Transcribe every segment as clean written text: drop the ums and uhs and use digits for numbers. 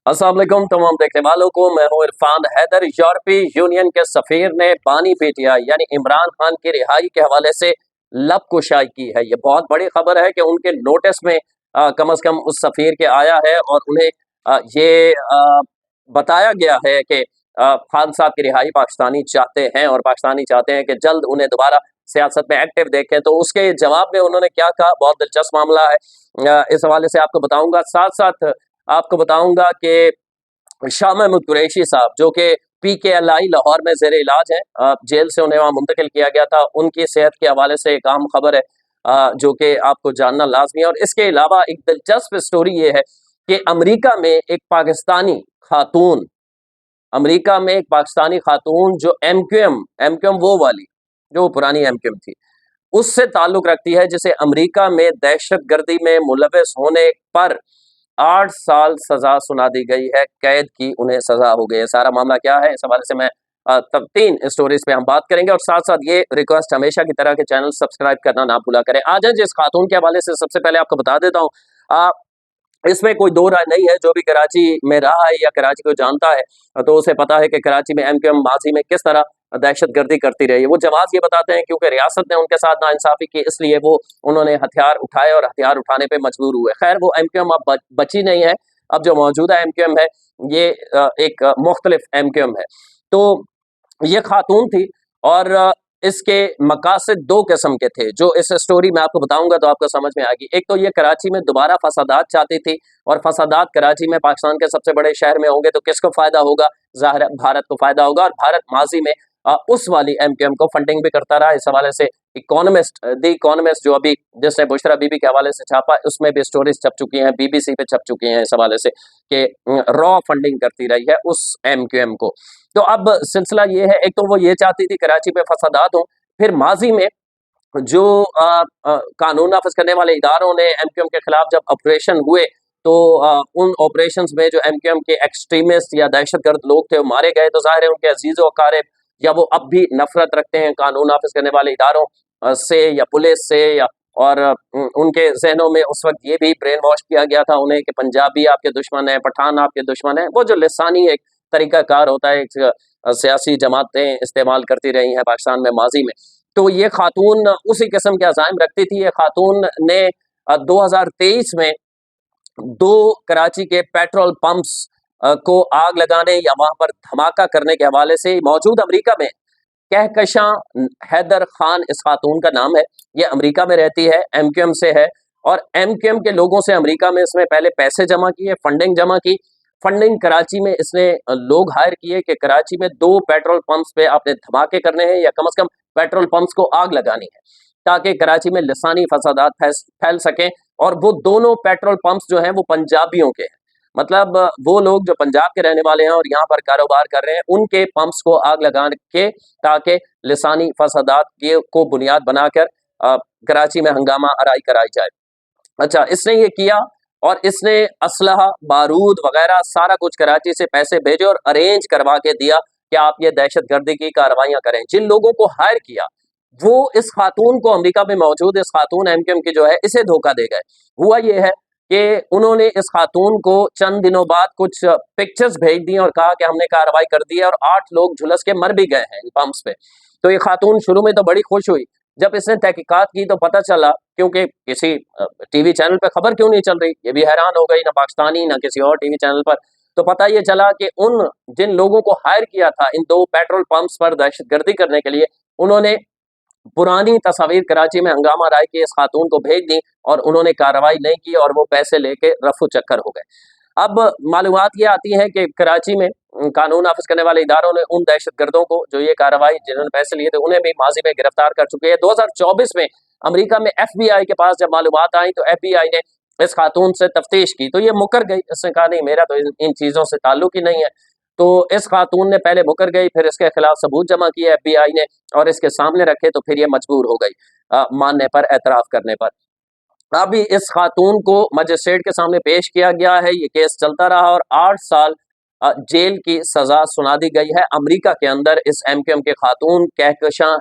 अस्सलाम वालेकुम तमाम देखने वालों को। मैं हूं इरफान हैदर। यूरोपीय यूनियन के सफीर ने बानी पीटीआई यानी इमरान खान की रिहाई के हवाले से लब कुशाई की है। ये बहुत बड़ी खबर है कि उनके नोटिस में कम से कम उस सफीर के आया है और उन्हें ये बताया गया है कि खान साहब की रिहाई पाकिस्तानी चाहते हैं और पाकिस्तानी चाहते हैं कि जल्द उन्हें दोबारा सियासत में एक्टिव देखें। तो उसके जवाब में उन्होंने क्या कहा, बहुत दिलचस्प मामला है। इस हवाले से आपको बताऊंगा। साथ साथ आपको बताऊंगा कि शाह महमूद कुरैशी साहब जो कि पीकेएलआई लाहौर में ज़ेर इलाज है, जेल से उन्हें वहां मुंतकिल किया गया था, उनकी सेहत के हवाले से एक अहम खबर है जो कि आपको जानना लाजमी है। और इसके अलावा एक दिलचस्प स्टोरी ये है कि अमेरिका में एक पाकिस्तानी खातून जो एमक्यूएम वो वाली जो पुरानी एमक्यूएम थी उससे ताल्लुक रखती है, जिसे अमेरिका में दहशतगर्दी में मुलविस होने पर 8 साल सजा सुना दी गई है, कैद की उन्हें सजा हो गई है। सारा मामला क्या है, इस हवाले से मैं तब 3 स्टोरीज पे हम बात करेंगे। और साथ साथ ये रिक्वेस्ट हमेशा की तरह के चैनल सब्सक्राइब करना ना भूला करें। आ जाए जिस खातून के हवाले से सबसे पहले आपको बता देता हूँ, इसमें कोई दो राय नहीं है। जो भी कराची में रहा है या कराची को जानता है तो उसे पता है कि कराची में एमक्यूएम माजी में किस तरह दहशतगर्दी करती रही है। वो जवाब ये बताते हैं क्योंकि रियासत ने उनके साथ नाइंसाफी की, इसलिए वो उन्होंने हथियार उठाए और हथियार उठाने पे मजबूर हुए। खैर वो एमक्यूएम अब बची नहीं है। अब जो मौजूदा एमक्यूएम है ये एक मुख्तलिफ एमक्यूएम है। तो ये खातून थी और इसके मकासद 2 किस्म के थे जो इस स्टोरी में आपको बताऊंगा तो आपको समझ में आएगी। एक तो ये कराची में दोबारा फसादात चाहती थी और फसादात कराची में पाकिस्तान के सबसे बड़े शहर में होंगे तो किसको फायदा होगा? ज़ाहिर है भारत को फायदा होगा। और भारत माजी में उस वाली एमक्यूएम को फंडिंग भी करता रहा। इस हवाले से द इकोनॉमिस्ट जो अभी जिसने बुशरा बीबी के हवाले से छापा, उसमें भी स्टोरीज छप चुकी हैं, बीबीसी पे छप चुकी हैं इस हवाले से कि रॉ फंडिंग करती रही है उस एमक्यूएम को। तो अब सिलसिला ये है, एक तो वो ये चाहती थी कराची में फसादात हो, फिर माजी में जो कानून नाफिज करने वाले इदारों ने एमक्यूएम के खिलाफ जब ऑपरेशन हुए तो उन ऑपरेशंस में जो एमक्यूएम के एक्सट्रीमिस्ट या दहशतगर्द लोग थे वो मारे गए। तो जाहिर है उनके अजीज़ो अकारिब या वो अब भी नफरत रखते हैं कानून नाफिज करने वाले इदारों से या पुलिस से या और उनके जहनों में उस वक्त ये भी ब्रेन वॉश किया गया था उन्हें कि पंजाबी आपके दुश्मन है, पठान आपके दुश्मन है। वो जो लिसानी एक तरीकाकार होता है, एक सियासी जमातें इस्तेमाल करती रही हैं पाकिस्तान में माजी में। तो ये खातून उसी किस्म के अज़ाइम रखती थी। ये खातून ने 2023 में 2 कराची के पेट्रोल पंप्स को आग लगाने या वहां पर धमाका करने के हवाले से मौजूद अमेरिका में कहकशां हैदर खान इस खातून का नाम है। ये अमेरिका में रहती है, एमक्यूएम से है और एमक्यूएम के लोगों से अमेरिका में इसमें पहले पैसे जमा किए, फंडिंग जमा की। फंडिंग कराची में इसने लोग हायर किए कि कराची में 2 पेट्रोल पंप्स पे आपने धमाके करने हैं या कम से कम पेट्रोल पंप्स को आग लगानी है ताकि कराची में लिसानी फसादात फैल सकें। और वो दोनों पेट्रोल पंप्स जो हैं वो पंजाबियों के हैं, मतलब वो लोग जो पंजाब के रहने वाले हैं और यहाँ पर कारोबार कर रहे हैं उनके पंप्स को आग लगा के ताकि लिसानी फसादात को बुनियाद बनाकर कराची में हंगामा आराई कराई जाए। अच्छा, इसने ये किया और इसने असलहा, बारूद वगैरह सारा कुछ कराची से पैसे भेजे और अरेंज करवा के दिया कि आप ये दहशतगर्दी की कार्रवाइयां करें। जिन लोगों को हायर किया वो इस खातून को, अमेरिका में मौजूद इस खातून एमक्यूएम की जो है, इसे धोखा दे गए। हुआ ये है कि उन्होंने इस खातून को चंद दिनों बाद कुछ पिक्चर्स भेज दी और कहा कि हमने कार्रवाई कर दी है और 8 लोग झुलस के मर भी गए हैं इन पंप्स पे। तो ये खातून शुरू में तो बड़ी खुश हुई, जब इसने तहकीकात की तो पता चला, क्योंकि किसी टीवी चैनल पर खबर क्यों नहीं चल रही, ये भी हैरान हो गई, ना पाकिस्तानी ना किसी और टीवी चैनल पर। तो पता ये चला कि उन जिन लोगों को हायर किया था इन 2 पेट्रोल पंप्स पर दहशतगर्दी करने के लिए, उन्होंने पुरानी तस्वीर कराची में हंगामा राय की इस खातून को भेज दी और उन्होंने कार्रवाई नहीं की और वो पैसे लेके रफू चक्कर हो गए। अब मालूमात ये आती है कि कराची में कानून नाफिज करने वाले इदारों ने उन दहशतगर्दों को जो ये कार्रवाई जिन्होंने पैसे लिए थे उन्हें भी माजी में गिरफ्तार कर चुके हैं। 2024 में अमेरिका में FBI के पास जब मालूमात आई तो FBI ने इस खातून से तफ्तीश की तो ये मुकर गई। इसने कहा नहीं, मेरा तो इन चीज़ों से ताल्लुक ही नहीं है। तो इस खातून ने पहले मुकर गई, फिर इसके खिलाफ सबूत जमा किए FBI ने और इसके सामने रखे, तो फिर ये मजबूर हो गई मानने पर, एतराफ़ करने पर। अभी इस खातून को मजिस्ट्रेट के सामने पेश किया गया है। ये केस चलता रहा और 8 साल जेल की सजा सुना दी गई है अमेरिका के अंदर इस एमक्यूएम के खातून कहकशां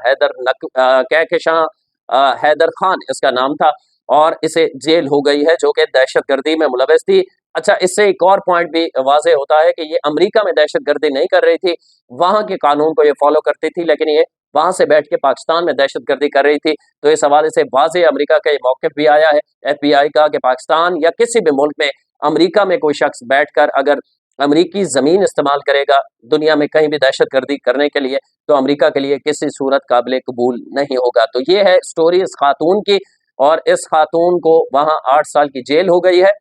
हैदर खान इसका नाम था और इसे जेल हो गई है, जो कि दहशतगर्दी में मुलविस थी। अच्छा, इससे एक और पॉइंट भी वाज़ेह होता है कि ये अमेरिका में दहशतगर्दी नहीं कर रही थी, वहाँ के कानून को ये फ़ॉलो करती थी, लेकिन ये वहाँ से बैठ के पाकिस्तान में दहशतगर्दी कर रही थी। तो इस हवाले से वाज़ेह अमेरिका का ये मौक़िफ़ भी आया है, एफबीआई का, कि पाकिस्तान या किसी भी मुल्क में अमेरिका में कोई शख्स बैठकर अगर अमेरिकी ज़मीन इस्तेमाल करेगा दुनिया में कहीं भी दहशतगर्दी करने के लिए, तो अमेरिका के लिए किसी सूरत काबिल कबूल नहीं होगा। तो ये है स्टोरी इस खातून की, और इस खातून को वहाँ 8 साल की जेल हो गई है।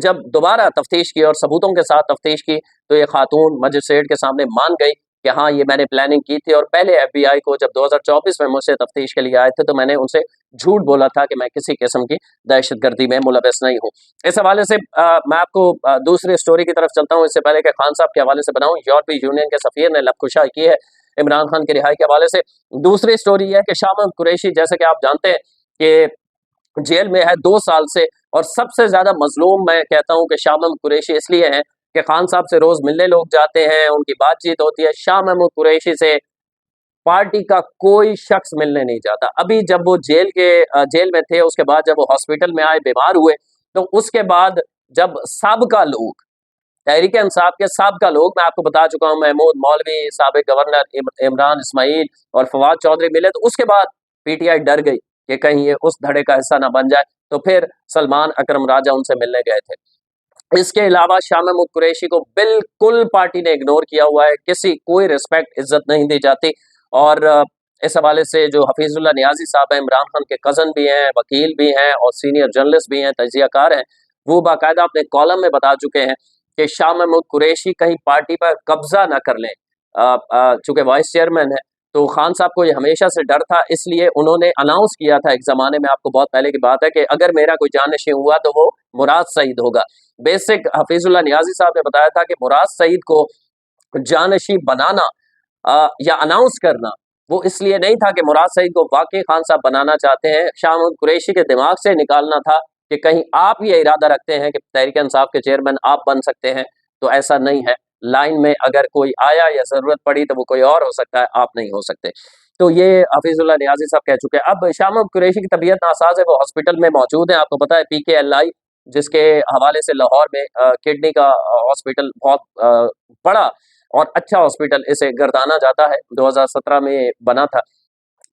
जब दोबारा तफ्तीश की और सबूतों के साथ तफ्तीश की, तो ये खातून मजिस्ट्रेट के सामने मान गई कि हाँ, ये मैंने प्लानिंग की थी, और पहले एफबीआई को जब 2024 में मुझसे तफ्तीश के लिए आए थे, तो मैंने उनसे झूठ बोला था कि मैं किसी किस्म की दहशतगर्दी में मुलव्वस नहीं हूँ। इस हवाले से मैं आपको दूसरी स्टोरी की तरफ चलता हूँ, इससे पहले कि खान साहब के हवाले से बनाऊँ। यूरोपीय यूनियन के सफ़ीर ने लबकुशाई की है इमरान खान की रिहाई के हवाले से। दूसरी स्टोरी ये है कि शाह महमूद कुरैशी, जैसे कि आप जानते हैं कि जेल में है 2 साल से, और सबसे ज़्यादा मज़लूम मैं कहता हूँ कि शाह महमूद कुरैशी इसलिए हैं कि खान साहब से रोज़ मिलने लोग जाते हैं, उनकी बातचीत होती है। शाह महमूद कुरैशी से पार्टी का कोई शख्स मिलने नहीं जाता। अभी जब वो जेल में थे, उसके बाद जब वो हॉस्पिटल में आए, बीमार हुए, तो उसके बाद जब साबका लोग, तहरीक इंसाफ के साबका लोग, मैं आपको बता चुका हूँ, महमूद मौलवी, साबिक गवर्नर इमरान इस्माइल और फवाद चौधरी मिले, तो उसके बाद पीटीआई डर गई कि कहीं ये उस धड़े का हिस्सा ना बन जाए, तो फिर सलमान अकरम राजा उनसे मिलने गए थे। इसके अलावा शाह महमूद कुरैशी को बिल्कुल पार्टी ने इग्नोर किया हुआ है, कोई रिस्पेक्ट, इज्जत नहीं दी जाती। और इस हवाले से जो हफीजुल्लाह नियाजी साहब हैं, इमरान खान के कज़न भी हैं, वकील भी हैं और सीनियर जर्नलिस्ट भी हैं, तजियाकार हैं, वो बाकायदा अपने कॉलम में बता चुके हैं कि शाह महमूद कुरैशी कहीं पार्टी पर कब्जा ना कर लें। चूंकि वाइस चेयरमैन है, तो खान साहब को ये हमेशा से डर था, इसलिए उन्होंने अनाउंस किया था एक ज़माने में, आपको बहुत पहले की बात है, कि अगर मेरा कोई जानशिन हुआ तो वो मुराद सईद होगा। बेसिक हफीजुल्लाह नियाजी साहब ने बताया था कि मुराद सईद को जानशी बनाना या अनाउंस करना, वो इसलिए नहीं था कि मुराद सईद को वाकई खान साहब बनाना चाहते हैं, शाह महमूद कुरैशी के दिमाग से निकालना था कि कहीं आप ये इरादा रखते हैं कि तहरीक इंसाफ के चेयरमैन आप बन सकते हैं, तो ऐसा नहीं है। लाइन में अगर कोई आया या ज़रूरत पड़ी तो वो कोई और हो सकता है, आप नहीं हो सकते। तो ये हफीजुल्लाह नियाजी साहब कह चुके हैं। अब शाह महमूद कुरैशी की तबीयत नासाज है, वो हॉस्पिटल में मौजूद है। आपको पता है पीकेएलआई, जिसके हवाले से लाहौर में किडनी का हॉस्पिटल बहुत बड़ा और अच्छा हॉस्पिटल इसे गर्दाना जाता है, 2017 में बना था।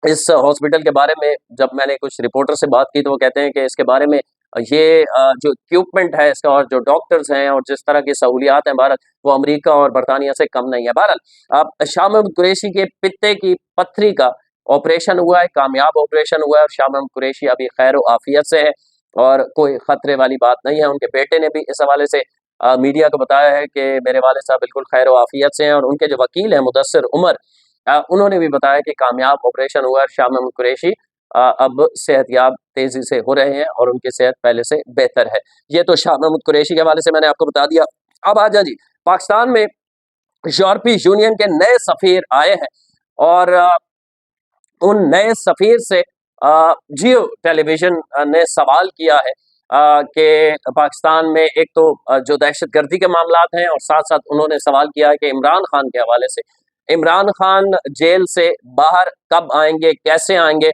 इस हॉस्पिटल के बारे में जब मैंने कुछ रिपोर्टर से बात की, तो वो कहते हैं कि इसके बारे में ये जो इक्विपमेंट है इसका और जो डॉक्टर्स हैं और जिस तरह की सहूलियात हैं भारत, वो अमेरिका और बरतानिया से कम नहीं है। बहरहाल, अब शाह महमूद कुरैशी के पित्ते की पत्थरी का ऑपरेशन हुआ है, कामयाब ऑपरेशन हुआ है, और शाह महमूद कुरैशी अभी खैर व आफियत से है और कोई खतरे वाली बात नहीं है। उनके बेटे ने भी इस हवाले से मीडिया को बताया है कि मेरे वालिद साहब बिल्कुल खैर व आफियत से हैं, और उनके जो वकील हैं मुदस्सिर उमर, उन्होंने भी बताया कि कामयाब ऑपरेशन हुआ है। शाह महमूद कुरैशी अब सेहतयाब तेजी से हो रहे हैं और उनकी सेहत पहले से बेहतर है। ये तो शाह महमूद कुरैशी के हवाले से मैंने आपको बता दिया। अब आ जा जी, पाकिस्तान में यूरोपीय यूनियन के नए सफीर आए हैं, और उन नए सफीर से जियो टेलीविजन ने सवाल किया है कि पाकिस्तान में एक तो जो दहशतगर्दी के मामलात हैं, और साथ साथ उन्होंने सवाल किया है कि इमरान खान के हवाले से, इमरान खान जेल से बाहर कब आएंगे, कैसे आएंगे।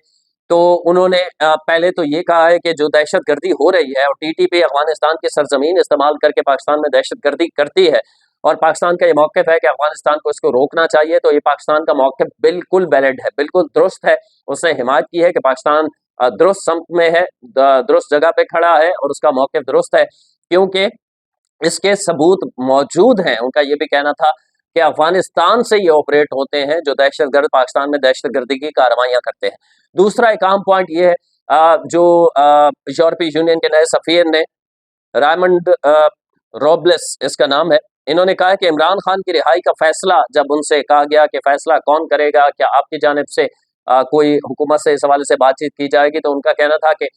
तो उन्होंने पहले तो ये कहा है कि जो दहशतगर्दी हो रही है और टीटीपी अफगानिस्तान की सरजमीन इस्तेमाल करके पाकिस्तान में दहशतगर्दी करती है, और पाकिस्तान का ये मौक़िफ़ है कि अफगानिस्तान को इसको रोकना चाहिए, तो ये पाकिस्तान का मौक़िफ़ बिल्कुल वैलिड है, बिल्कुल दुरुस्त है। उसने हिमायत की है कि पाकिस्तान दुरुस्त सम्त में है, दुरुस्त जगह पे खड़ा है, और उसका मौक़िफ़ दुरुस्त है, क्योंकि इसके सबूत मौजूद हैं। उनका ये भी कहना था कि अफगानिस्तान से ये ऑपरेट होते हैं जो दहशतगर्द पाकिस्तान में दहशतगर्दी की कार्रवाइयाँ करते हैं। दूसरा एक अहम पॉइंट ये है, जो यूरोपीय यूनियन के नए सफ़ीर ने, रायमंड रोबलेस इसका नाम है, इन्होंने कहा है कि इमरान खान की रिहाई का फैसला, जब उनसे कहा गया कि फैसला कौन करेगा, क्या आपकी जानिब से कोई हुकूमत से इस हवाले से बातचीत की जाएगी, तो उनका कहना था कि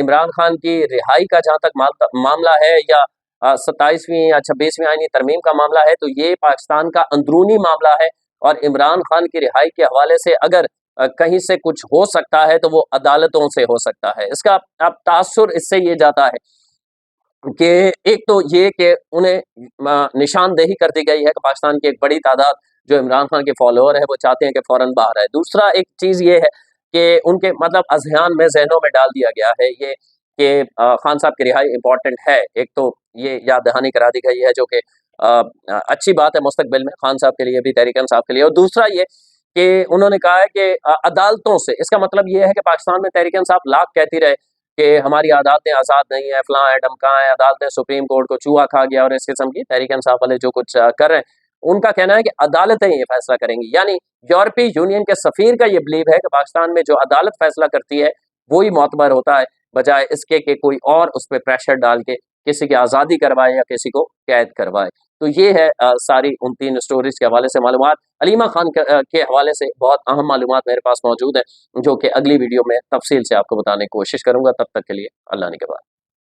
इमरान खान की रिहाई का जहाँ तक मामला है, या 27वीं या 26वीं आईनी तरमीम का मामला है, तो ये पाकिस्तान का अंदरूनी मामला है, और इमरान खान की रिहाई के हवाले से अगर कहीं से कुछ हो सकता है तो वो अदालतों से हो सकता है। इसका अब तासुर इससे ये जाता है कि एक तो ये कि उन्हें निशानदेही कर दी गई है कि पाकिस्तान की एक बड़ी तादाद जो इमरान खान के फॉलोअर है, वो चाहते हैं कि फ़ौरन बाहर आए। दूसरा एक चीज़ ये है कि उनके मतलब अज़हन में, ज़हनों में डाल दिया गया है ये कि खान साहब की रिहाई इंपॉर्टेंट है। एक तो ये याद दहानी करा दी गई है, जो कि अच्छी बात है मुस्तकबिल में खान साहब के लिए भी, तहरीक इंसाफ के लिए। और दूसरा ये कि उन्होंने कहा है कि अदालतों से, इसका मतलब ये है कि पाकिस्तान में तहरीक इंसाफ लाख कहती रहे कि हमारी अदालतें आज़ाद नहीं है, फलां है, ढमकां है, अदालतें सुप्रीम कोर्ट को चूहा खा गया और इस किस्म की तहरीक इंसाफ वाले जो कुछ कर रहे हैं, उनका कहना है कि अदालतें ये फैसला करेंगी। यानी यूरोपीय यूनियन के सफीर का ये बिलीव है कि पाकिस्तान में जो अदालत फैसला करती है वही मोतबर होता है, बजाय इसके कि कोई और उस पर प्रेशर डाल के किसी की आज़ादी करवाए या किसी को कैद करवाए। तो ये है सारी उन 3 स्टोरीज के हवाले से मालूमात। अलीमा खान के हवाले से बहुत अहम मालूमात मेरे पास मौजूद है, जो कि अगली वीडियो में तफसील से आपको बताने की कोशिश करूंगा। तब तक के लिए अल्लाह ने के बाद।